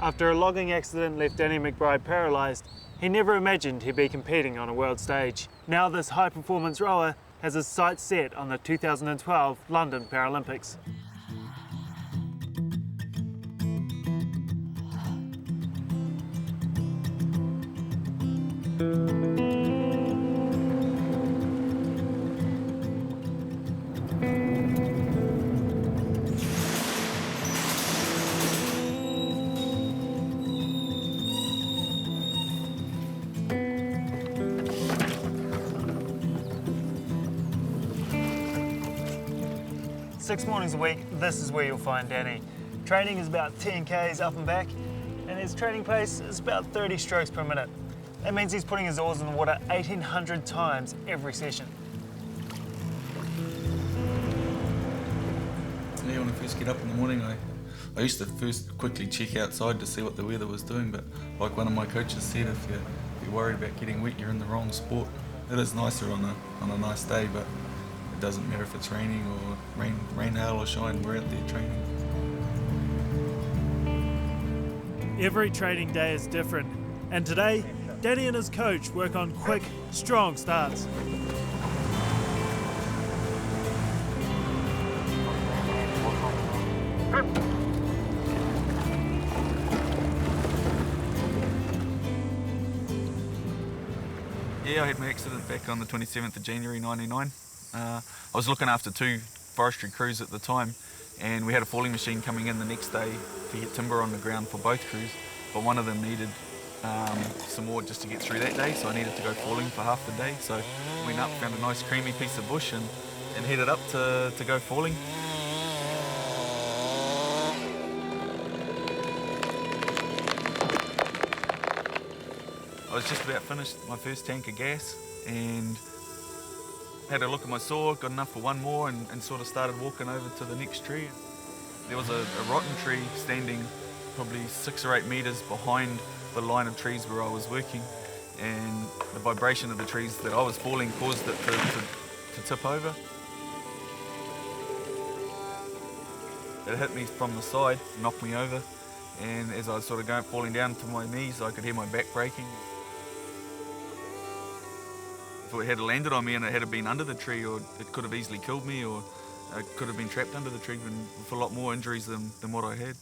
After a logging accident left Danny McBride paralysed, he never imagined he'd be competing on a world stage. Now this high-performance rower has his sights set on the 2012 London Paralympics. Six mornings a week, this is where you'll find Danny. Training is about 10 k's up and back, and his training pace is about 30 strokes per minute. That means he's putting his oars in the water 1,800 times every session. Yeah, when I first get up in the morning, I used to first quickly check outside to see what the weather was doing, but like one of my coaches said, if you're worried about getting wet, you're in the wrong sport. It is nicer on a nice day, but it doesn't matter if it's raining or rain, hail or shine, we're out there training. Every training day is different, and today, Danny and his coach work on quick, strong starts. Yeah, I had my accident back on the 27th of January 99. I was looking after two forestry crews at the time, and we had a falling machine coming in the next day to get timber on the ground for both crews, but one of them needed some more just to get through that day, so I needed to go falling for half the day. So I went up, found a nice creamy piece of bush and headed up to go falling. I was just about finished my first tank of gas and had a look at my saw, got enough for one more and sort of started walking over to the next tree. There was a rotten tree standing probably 6 or 8 metres behind the line of trees where I was working, and the vibration of the trees that I was falling caused it to tip over. It hit me from the side, knocked me over, and as I was sort of falling down to my knees, I could hear my back breaking. If it had landed on me and it had been under the tree, or it could have easily killed me, or I could have been trapped under the tree with a lot more injuries than what I had.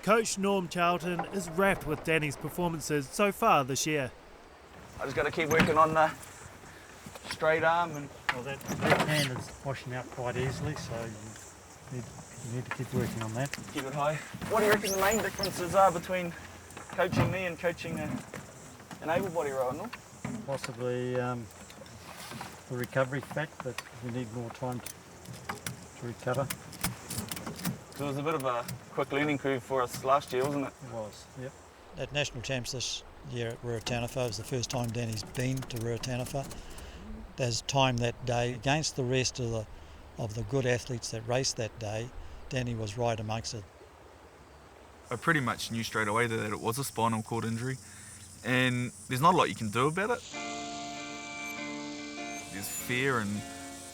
Coach Norm Charlton is wrapped with Danny's performances so far this year. I just got to keep working on the straight arm. Well, that hand is washing out quite easily, so you need to keep working on that. Keep it high. What do you reckon the main differences are between coaching me and coaching an able-bodied rower, no? Possibly the recovery fact, that you need more time to recover. It was a bit of a quick learning curve for us last year, wasn't it? It was, yep. At National Champs this year at Ruataniwha, it was the first time Danny's been to Ruataniwha. There's time that day against the rest of the good athletes that raced that day. Danny was right amongst it. I pretty much knew straight away that it was a spinal cord injury, and there's not a lot you can do about it. There's fear and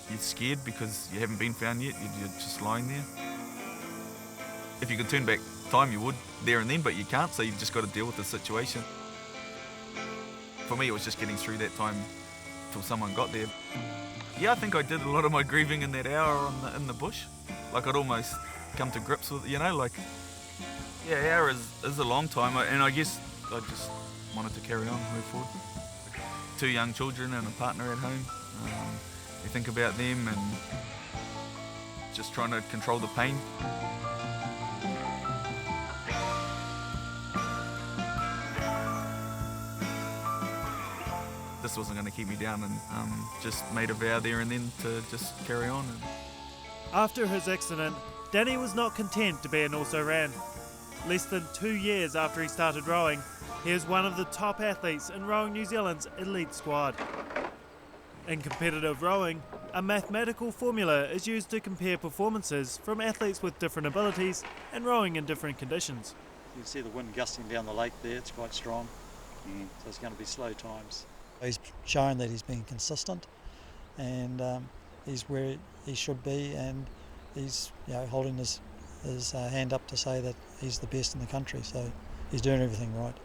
you're scared because you haven't been found yet, you're just lying there. If you could turn back time, you would, there and then, but you can't, so you've just got to deal with the situation. For me, it was just getting through that time till someone got there. Yeah, I think I did a lot of my grieving in that hour in the bush. Like, I'd almost come to grips with it, you know, like, yeah, an hour is a long time, and I guess I just wanted to carry on, move forward. 2 young children and a partner at home. You think about them and just trying to control the pain. This wasn't going to keep me down, and just made a vow there and then to just carry on. After his accident, Danny was not content to be an also-ran. Less than 2 years after he started rowing, he is one of the top athletes in Rowing New Zealand's elite squad. In competitive rowing, a mathematical formula is used to compare performances from athletes with different abilities and rowing in different conditions. You can see the wind gusting down the lake there, it's quite strong, so it's going to be slow times. He's shown that he's been consistent, and he's where he should be, and he's holding his his hand up to say that he's the best in the country, so he's doing everything right.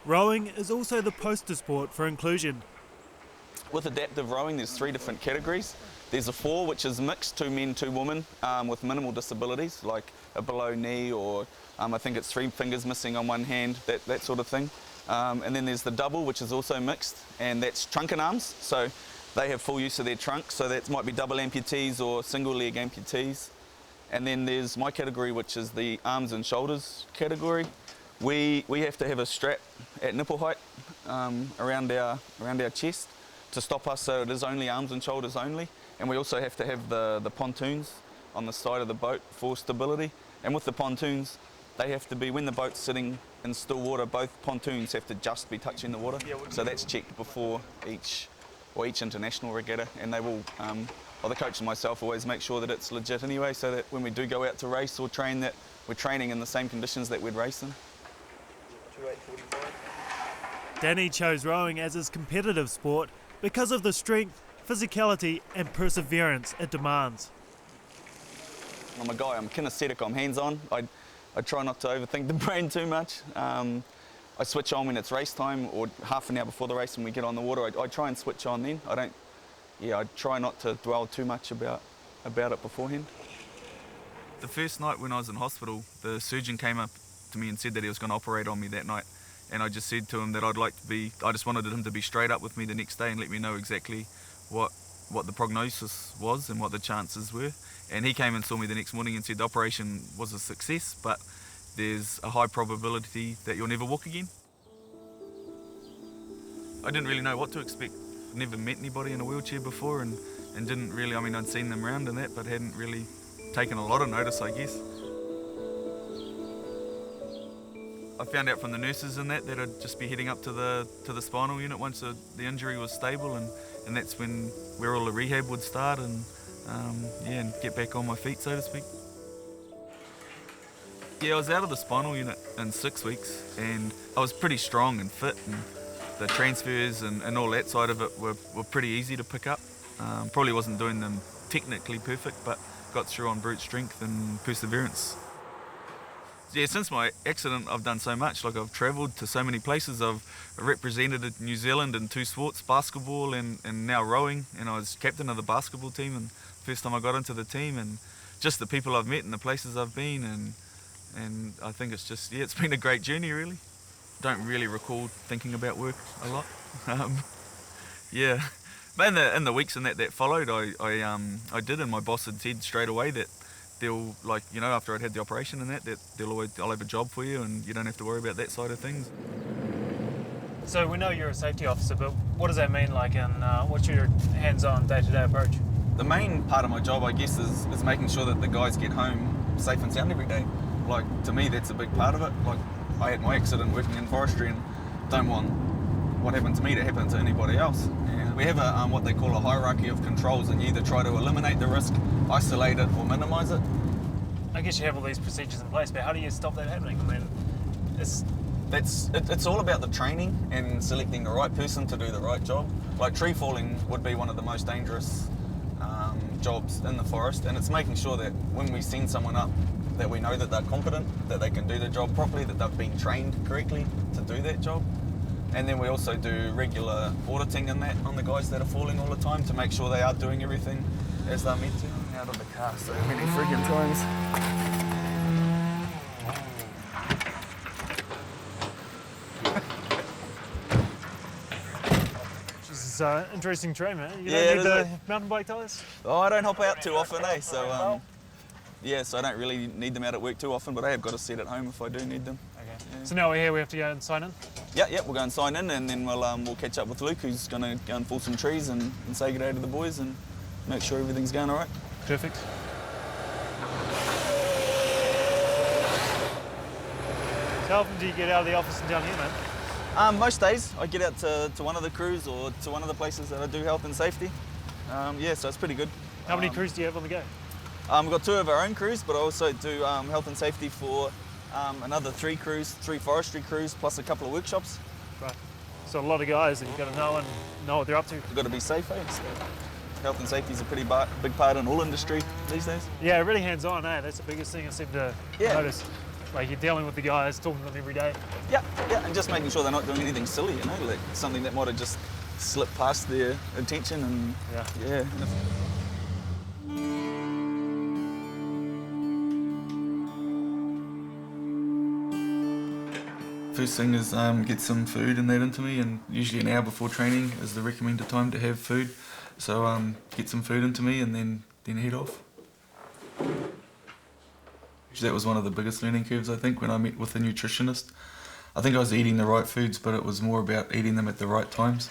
Rowing is also the poster sport for inclusion. With adaptive rowing, there's 3 different categories. There's a 4, which is mixed, 2 men, 2 women, with minimal disabilities, like a below knee, or I think it's 3 fingers missing on one hand, that sort of thing. And then there's the double, which is also mixed, and that's trunk and arms. So they have full use of their trunk, so that might be double amputees or single leg amputees. And then there's my category, which is the arms and shoulders category. We have to have a strap at nipple height around our chest to stop us, so it is only arms and shoulders only. And we also have to have the pontoons on the side of the boat for stability. And with the pontoons, they have to be, when the boat's sitting in still water, both pontoons have to just be touching the water. So that's checked before each international regatta, and they will, the coach and myself always make sure that it's legit anyway, so that when we do go out to race or train, that we're training in the same conditions that we'd race in. Danny chose rowing as his competitive sport because of the strength, physicality and perseverance it demands. I'm a guy, I'm kinesthetic, I'm hands-on. I try not to overthink the brain too much. I switch on when it's race time, or half an hour before the race when we get on the water. I try and switch on then. I try not to dwell too much about it beforehand. The first night when I was in hospital, the surgeon came up to me and said that he was going to operate on me that night. And I just said to him that I just wanted him to be straight up with me the next day and let me know exactly what the prognosis was and what the chances were. And he came and saw me the next morning and said the operation was a success, but there's a high probability that you'll never walk again. I didn't really know what to expect. Never met anybody in a wheelchair before, and didn't really, I'd seen them around and that, but hadn't really taken a lot of notice, I guess. I found out from the nurses and that I'd just be heading up to the spinal unit once the injury was stable, and that's where all the rehab would start, and get back on my feet, so to speak. Yeah, I was out of the spinal unit in 6 weeks, and I was pretty strong and fit, and the transfers and all that side of it were pretty easy to pick up. Probably wasn't doing them technically perfect, but got through on brute strength and perseverance. Yeah, since my accident, I've done so much. Like, I've travelled to so many places. I've represented New Zealand in 2 sports, basketball and now rowing. And I was captain of the basketball team, and first time I got into the team, and just the people I've met and the places I've been, and I think it's been a great journey, really. Don't really recall thinking about work a lot. But in the weeks and that followed, I did, and my boss had said straight away that they'll, after I'd had the operation and that I'll have a job for you, and you don't have to worry about that side of things. So we know you're a safety officer, but what does that mean, and what's your hands-on day-to-day approach? The main part of my job, I guess, is making sure that the guys get home safe and sound every day. To me, that's a big part of it. I had my accident working in forestry, and don't want what happened to me to happen to anybody else. And we have what they call a hierarchy of controls, and you either try to eliminate the risk, isolate it, or minimise it. I guess you have all these procedures in place, but how do you stop that happening? It's all about the training and selecting the right person to do the right job. Tree falling would be one of the most dangerous jobs in the forest, and it's making sure that when we send someone up, that we know that they're competent, that they can do the job properly, that they've been trained correctly to do that job. And then we also do regular auditing on the guys that are falling all the time to make sure they are doing everything as they're meant to. Out of the car so many friggin' times. This is interesting terrain, man. You Yeah, don't need the mountain bike tyres? Oh, I don't hop out too often, eh? So I don't really need them out at work too often, but I have got a set at home if I do need them. Okay. Yeah. So now we're here, we have to go and sign in? Yeah, we'll go and sign in, and then we'll catch up with Luke, who's going to go and pull some trees and say good day to the boys and make sure everything's going all right. Perfect. So how often do you get out of the office and down here, mate? Most days I get out to one of the crews or to one of the places that I do health and safety. So it's pretty good. How many crews do you have on the go? We've got 2 of our own crews, but I also do health and safety for another 3 crews, 3 forestry crews, plus a couple of workshops. Right. So a lot of guys that you've got to know what they're up to. You've got to be safe, eh? So, Health and safety is a pretty big part in all industry these days. Yeah, really hands-on, eh? That's the biggest thing I seem to Yeah. notice. Like you're dealing with the guys, talking to them every day. Yeah, and just making sure they're not doing anything silly, you know, like something that might have just slipped past their attention and yeah. First thing is get some food and that into me, and usually an hour before training is the recommended time to have food. So get some food into me and then head off. That was one of the biggest learning curves, I think, when I met with a nutritionist. I think I was eating the right foods, but it was more about eating them at the right times.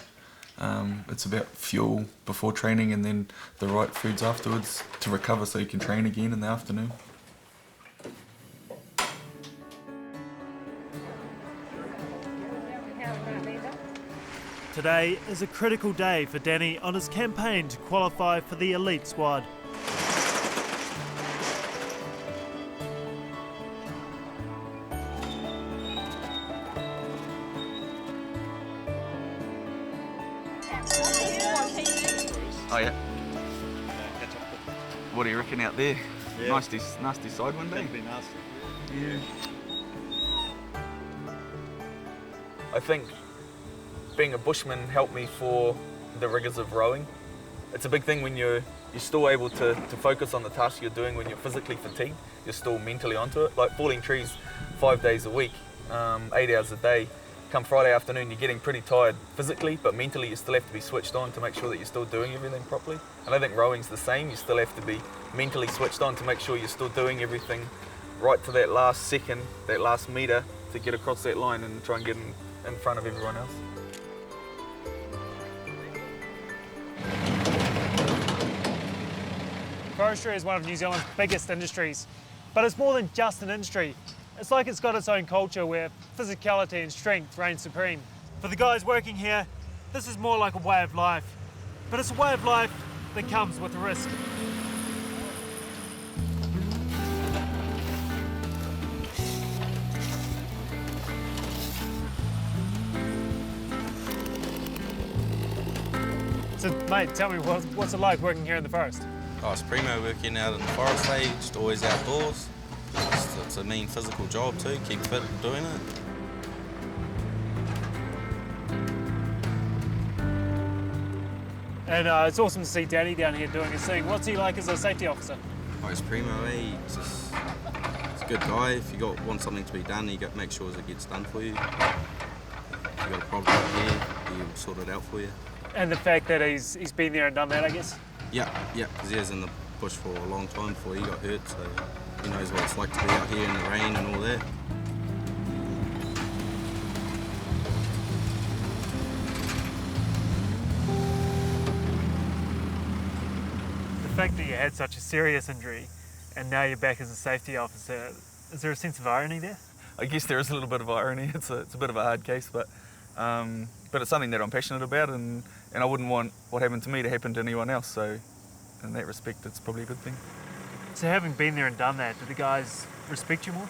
It's about fuel before training and then the right foods afterwards to recover so you can train again in the afternoon. Today is a critical day for Danny on his campaign to qualify for the elite squad. Oh yeah. What do you reckon out there? Yeah. Nasty side wind, eh? Yeah. I think being a bushman helped me for the rigours of rowing. It's a big thing when you're still able to focus on the task you're doing when you're physically fatigued. You're still mentally onto it. Like falling trees 5 days a week, 8 hours a day. Come Friday afternoon, you're getting pretty tired physically, but mentally you still have to be switched on to make sure that you're still doing everything properly. And I think rowing's the same. You still have to be mentally switched on to make sure you're still doing everything right to that last second, that last metre to get across that line and try and get in front of everyone else. Forestry is one of New Zealand's biggest industries, but it's more than just an industry. It's like it's got its own culture where physicality and strength reign supreme. For the guys working here, this is more like a way of life, but it's a way of life that comes with risk. So, mate, tell me, what's it like working here in the forest? Oh, it's primo working out in the forest, just always outdoors. It's a mean physical job too, keep fit doing it. And it's awesome to see Danny down here doing his thing. What's he like as a safety officer? Oh, he's primo, he's a good guy. If you want something to be done, you got to make sure it gets done for you. If you got a problem here, he'll sort it out for you. And the fact that he's been there and done that, I guess? Yeah, because he was in the bush for a long time before he got hurt, so he knows what it's like to be out here in the rain and all that. The fact that you had such a serious injury and now you're back as a safety officer, is there a sense of irony there? I guess there is a little bit of irony. It's a bit of a hard case, but it's something that I'm passionate about, and I wouldn't want what happened to me to happen to anyone else. So, in that respect, it's probably a good thing. So, having been there and done that, do the guys respect you more?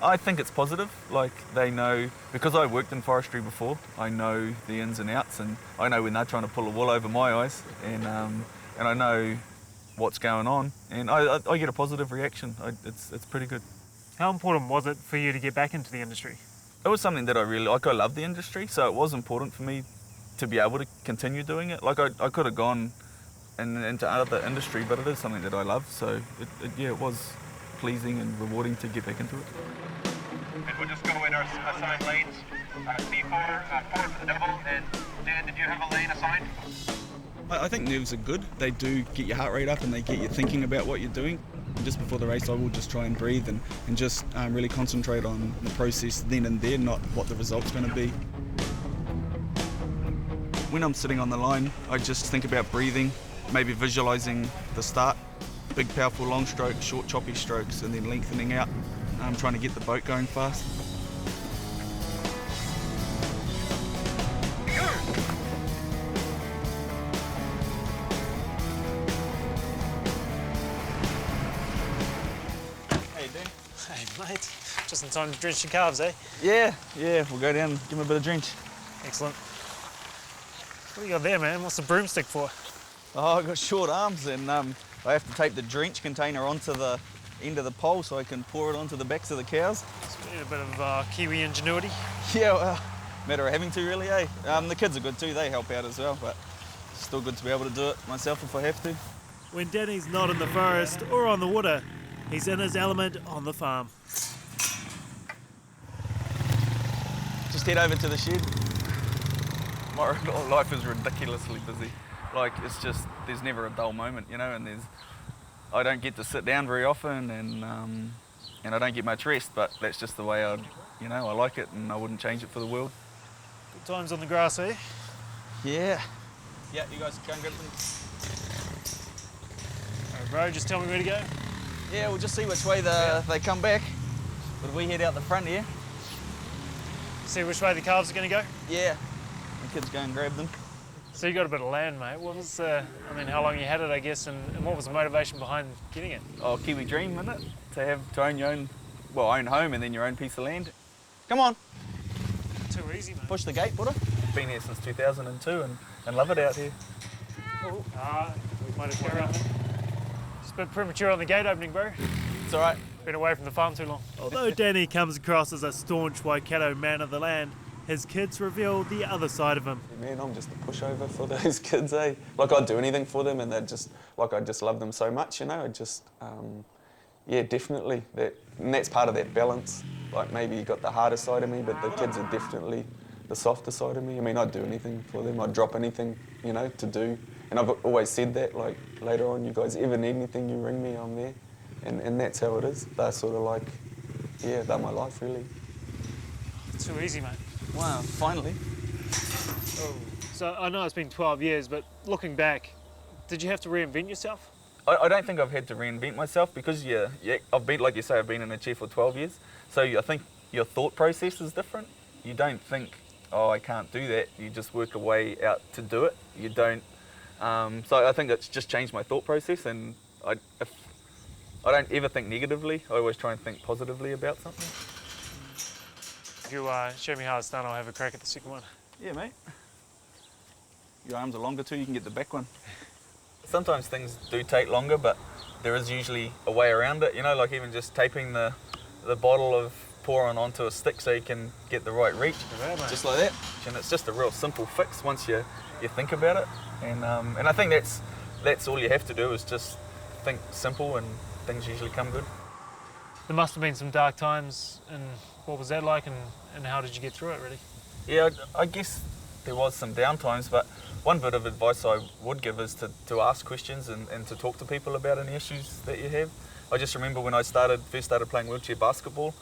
I think it's positive. Like they know, because I worked in forestry before. I know the ins and outs, and I know when they're trying to pull a wool over my eyes, and I know what's going on, and I get a positive reaction. It's pretty good. How important was it for you to get back into the industry? It was something that I really like. I love the industry, so it was important for me to be able to continue doing it. Like I could have gone into other industry, but it is something that I love. So it was pleasing and rewarding to get back into it. And we'll just go in our assigned lanes. C4, 4 for the double. And Dan, did you have a lane assigned? I think nerves are good. They do get your heart rate up and they get you thinking about what you're doing. And just before the race, I will just try and breathe and just really concentrate on the process then and there, not what the result's going to be. When I'm sitting on the line, I just think about breathing, maybe visualising the start. Big, powerful, long strokes, short, choppy strokes, and then lengthening out. I'm trying to get the boat going fast. Hey, mate. Just in time to drench your calves, eh? Yeah, we'll go down and give them a bit of drench. Excellent. What do you got there, man? What's the broomstick for? Oh, I've got short arms, and I have to tape the drench container onto the end of the pole so I can pour it onto the backs of the cows. It's been a bit of Kiwi ingenuity. Yeah, well, matter of having to really, eh? The kids are good too, they help out as well, but it's still good to be able to do it myself if I have to. When Danny's not in the forest or on the water, he's in his element on the farm. Just head over to the shed. My life is ridiculously busy. Like, it's just, there's never a dull moment, you know, and I don't get to sit down very often, and I don't get much rest, but that's just the way I like it, and I wouldn't change it for the world. Good times on the grass, eh? Yeah. Yeah, you guys go and grab them. Alright, bro, just tell me where to go. Yeah, we'll just see which way they come back. But we head out the front here. See which way the calves are going to go? Yeah. The kids go and grab them. So you got a bit of land, mate. What was, how long you had it, I guess, and what was the motivation behind getting it? Oh, Kiwi dream, isn't it? To own your own, own home and then your own piece of land. Come on. Too easy, mate. Push the gate, Buddha. Been here since 2002 and love it out here. Oh, we might have carried on. Just a bit premature on the gate opening, bro. It's all right. Been away from the farm too long. Although Danny comes across as a staunch Waikato man of the land, his kids reveal the other side of him. Man, I'm just a pushover for those kids, eh? Like, I'd do anything for them, and I just love them so much, you know? Yeah, definitely. And that's part of that balance. Like, maybe you got the harder side of me, but the kids are definitely the softer side of me. I mean, I'd do anything for them. I'd drop anything, you know, to do. And I've always said that, like, later on, you guys ever need anything, you ring me, I'm there. And that's how it is. They're sort of like, yeah, they're my life, really. Too easy, mate. Wow, finally. Oh. So I know it's been 12 years, but looking back, did you have to reinvent yourself? I don't think I've had to reinvent myself because, I've been, like you say, I've been in a chair for 12 years. So I think your thought process is different. You don't think, oh, I can't do that. You just work a way out to do it. You don't. So I think it's just changed my thought process, and if I don't ever think negatively. I always try and think positively about something. If you show me how it's done, I'll have a crack at the second one. Yeah, mate. Your arms are longer too, you can get the back one. Sometimes things do take longer, but there is usually a way around it, you know, like even just taping the bottle of pouring onto a stick so you can get the right reach. Just like that. And it's just a real simple fix once you think about it. And I think that's all you have to do is just think simple, and things usually come good. There must have been some dark times, and what was that like, and how did you get through it, really? Yeah, I guess there was some down times, but one bit of advice I would give is to ask questions and to talk to people about any issues that you have. I just remember when I first started playing wheelchair basketball,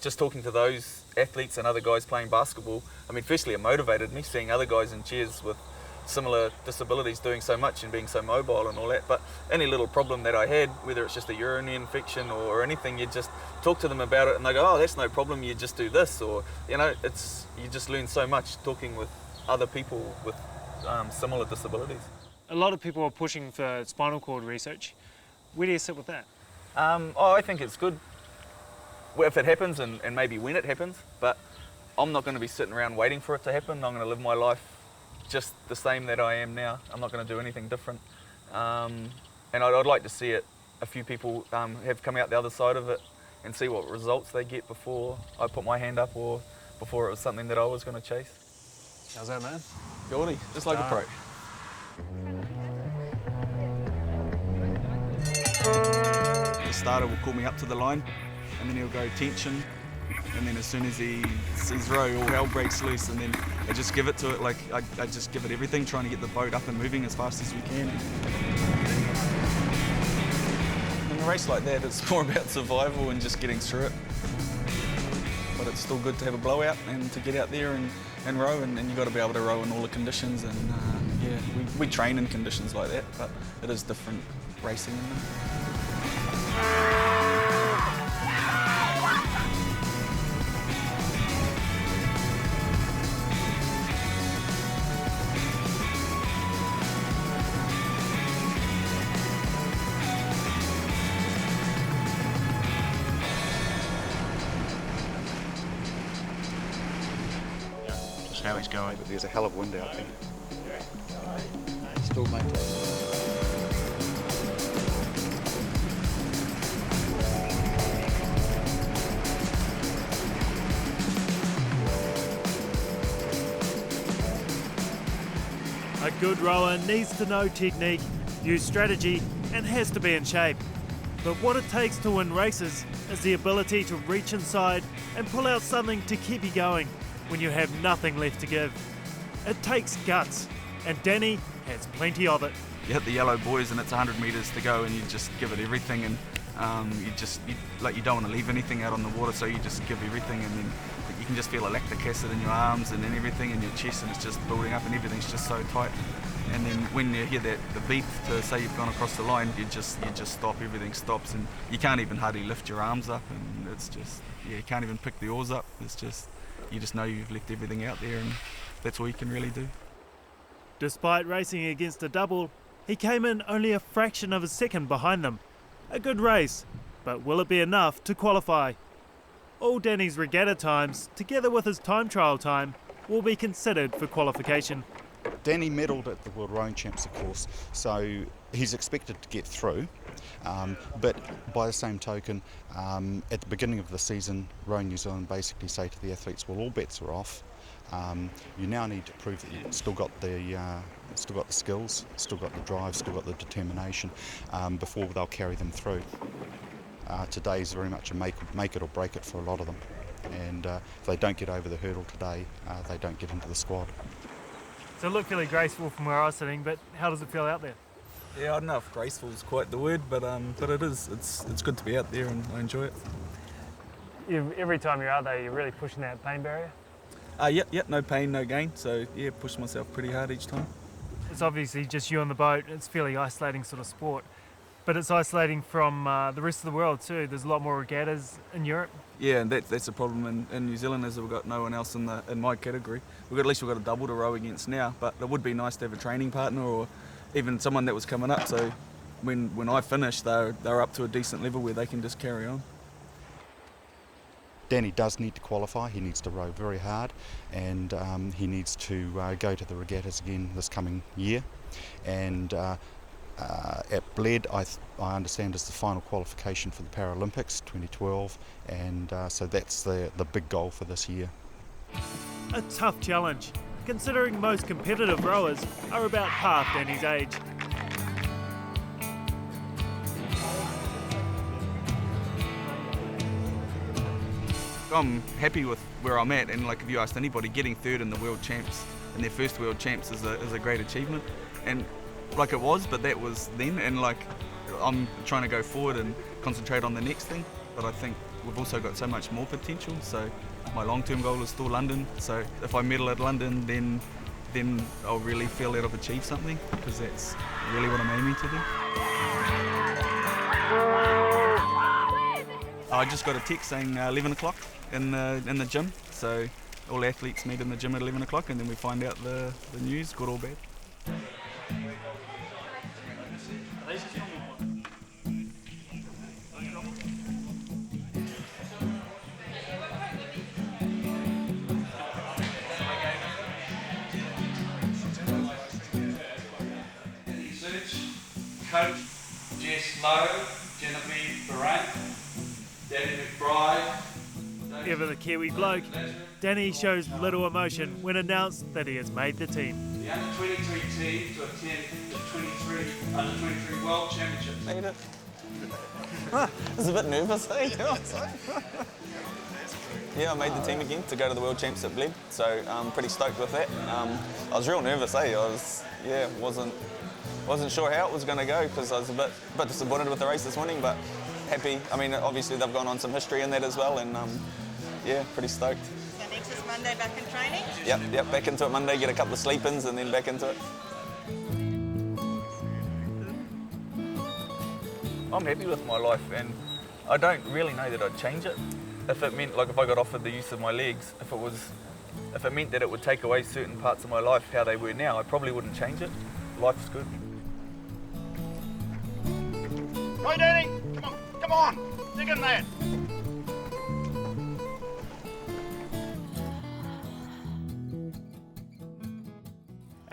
just talking to those athletes and other guys playing basketball. I mean, firstly, it motivated me, seeing other guys in chairs with similar disabilities doing so much and being so mobile and all that. But any little problem that I had, whether it's just a urinary infection or anything, you just talk to them about it and they go, oh, that's no problem, you just do this. Or, you know, you just learn so much talking with other people with similar disabilities. A lot of people are pushing for spinal cord research. Where do you sit with that? I think it's good if it happens and maybe when it happens, but I'm not going to be sitting around waiting for it to happen. I'm going to live my life just the same that I am now. I'm not going to do anything different. And I'd like to see a few people have come out the other side of it and see what results they get before I put my hand up or before it was something that I was going to chase. How's that, man? Goldie, just like a pro. The starter will call me up to the line, and then he'll go tension, and then as soon as he sees row, all hell breaks loose, and then I just give it to it, like I just give it everything, trying to get the boat up and moving as fast as we can. In a race like that, it's more about survival and just getting through it. But it's still good to have a blowout and to get out there and row, and you've got to be able to row in all the conditions, and yeah, we train in conditions like that, but it is different racing in them. How he's going, but there's a hell of a wind out there. He's still maintain. A good rower needs to know technique, use strategy, and has to be in shape. But what it takes to win races is the ability to reach inside and pull out something to keep you going when you have nothing left to give. It takes guts, and Danny has plenty of it. You hit the yellow buoys and it's 100 metres to go, and you just give it everything, and you don't want to leave anything out on the water, so you just give everything, and then you can just feel a lactic acid in your arms and then everything in your chest, and it's just building up and everything's just so tight. And then when you hear the beep to say you've gone across the line, you just stop, everything stops, and you can't even hardly lift your arms up, and it's just, you can't even pick the oars up. It's just, you just know you've left everything out there, and that's all you can really do. Despite racing against a double, he came in only a fraction of a second behind them. A good race, but will it be enough to qualify? All Danny's regatta times, together with his time trial time, will be considered for qualification. Danny medalled at the World Rowing Champs, of course, so he's expected to get through. But by the same token, at the beginning of the season, Rowing New Zealand basically say to the athletes, well, all bets are off. You now need to prove that you've still got the skills, still got the drive, still got the determination before they'll carry them through. Today is very much a make it or break it for a lot of them, and if they don't get over the hurdle today, they don't get into the squad. So it looked fairly graceful from where I was sitting, but how does it feel out there? Yeah, I don't know if graceful is quite the word, but it is. It's good to be out there, and I enjoy it. Every time you're out there, you're really pushing that pain barrier? Yep, no pain, no gain. So yeah, push myself pretty hard each time. It's obviously just you on the boat. It's a fairly isolating sort of sport, but it's isolating from the rest of the world too. There's a lot more regattas in Europe. Yeah, and that's a problem in New Zealand, is that we've got no one else in my category. At least we've got a double to row against now, but it would be nice to have a training partner or even someone that was coming up. So when I finish, they're up to a decent level where they can just carry on. Danny does need to qualify. He needs to row very hard, and he needs to go to the regattas again this coming year. And at Bled, I understand, is the final qualification for the Paralympics 2012, and so that's the big goal for this year. A tough challenge, considering most competitive rowers are about half Danny's age. I'm happy with where I'm at, and like if you asked anybody, getting third in the World Champs, in their first World Champs, is a great achievement. And like it was, but that was then, and like I'm trying to go forward and concentrate on the next thing, but I think we've also got so much more potential. So my long-term goal is still London, so if I medal at London, then I'll really feel that I've achieved something, because that's really what I'm aiming to do. I just got a text saying 11 o'clock in the gym, so all athletes meet in the gym at 11 o'clock, and then we find out the news, good or bad. Coach Jess Lowe, Genevieve Barrett, Danny McBride. Ever the Kiwi bloke, Danny shows little emotion when announced that he has made the team. The under-23 team to attend the under-23 World Championships. Made it. I was a bit nervous, eh? Yeah, I made the team again to go to the World Champs at Bled, so I'm pretty stoked with that. I was real nervous, eh? Wasn't sure how it was going to go, because I was a bit disappointed with the race this morning, but happy. I mean, obviously they've gone on some history in that as well, and yeah, pretty stoked. So next is Monday back in training? Yep, back into it Monday, get a couple of sleep-ins and then back into it. I'm happy with my life, and I don't really know that I'd change it. If it meant, like if I got offered the use of my legs, if it meant that it would take away certain parts of my life how they were now, I probably wouldn't change it. Life's good. Right, Danny, come on, dig in there.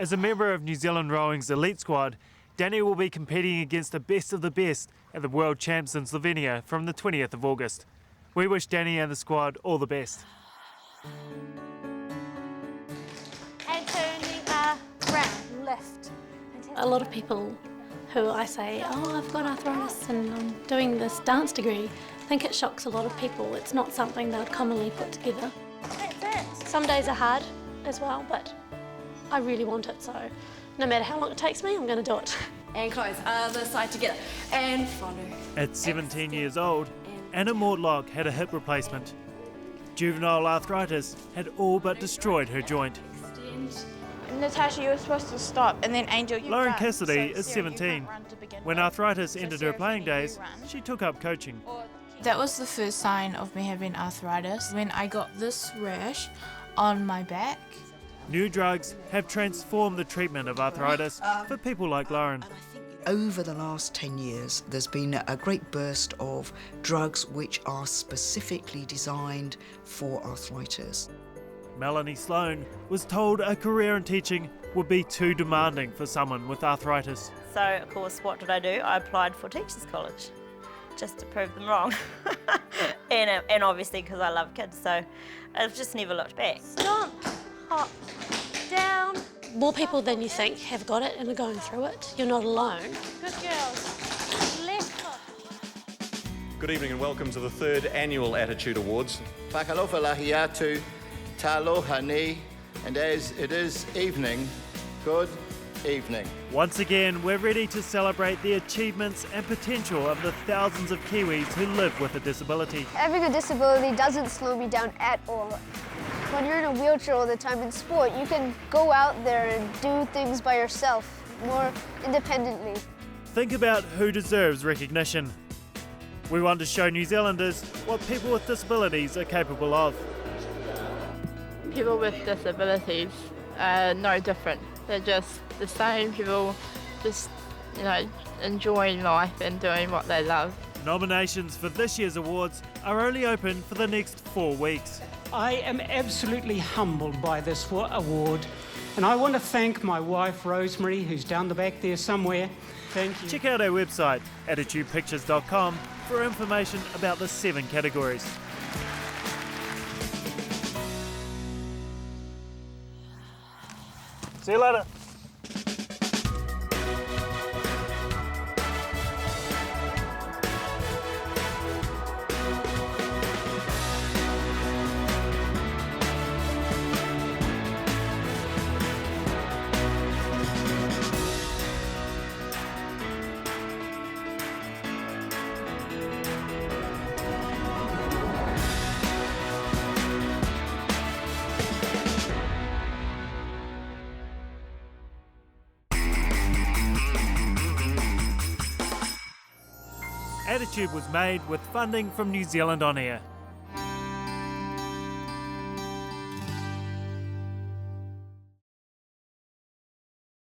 As a member of New Zealand Rowing's elite squad, Danny will be competing against the best of the best at the World Champs in Slovenia from the 20th of August. We wish Danny and the squad all the best. And turning around, left. A lot of people who I say, oh, I've got arthritis and I'm doing this dance degree, I think it shocks a lot of people. It's not something they'd commonly put together. Some days are hard as well, but I really want it, so no matter how long it takes me, I'm going to do it. And close, other side together, and follow. At 17 years old, Anna Mortlock had a hip replacement. Juvenile arthritis had all but destroyed her joint. Natasha, you were supposed to stop, and then Angel, you Lauren run. Cassidy So, is Sarah, you 17. can't run to begin When with. arthritis So, entered Sarah, her playing can you days, run? she took up coaching. That was the first sign of me having arthritis, when I got this rash on my back. New drugs have transformed the treatment of arthritis for people like Lauren. Over the last 10 years, there's been a great burst of drugs which are specifically designed for arthritis. Melanie Sloan was told a career in teaching would be too demanding for someone with arthritis. So, of course, what did? I applied for Teachers College, just to prove them wrong. and obviously because I love kids, so I've just never looked back. Stomp, hop, down. More people than you think have got it and are going through it. You're not alone. Good girls. Left foot. Good evening and welcome to the 3rd Annual Attitude Awards. Whakalofa lahi atu, taloha ni, and as it is evening, good evening. Once again, we're ready to celebrate the achievements and potential of the thousands of Kiwis who live with a disability. Having a disability doesn't slow me down at all. When you're in a wheelchair all the time in sport, you can go out there and do things by yourself, more independently. Think about who deserves recognition. We want to show New Zealanders what people with disabilities are capable of. People with disabilities are no different. They're just the same people, just, enjoying life and doing what they love. Nominations for this year's awards are only open for the next 4 weeks. I am absolutely humbled by this award, and I want to thank my wife Rosemary, who's down the back there somewhere. Thank you. Check out our website, attitudepictures.com, for information about the 7 categories. See you later. Attitude was made with funding from New Zealand On Air.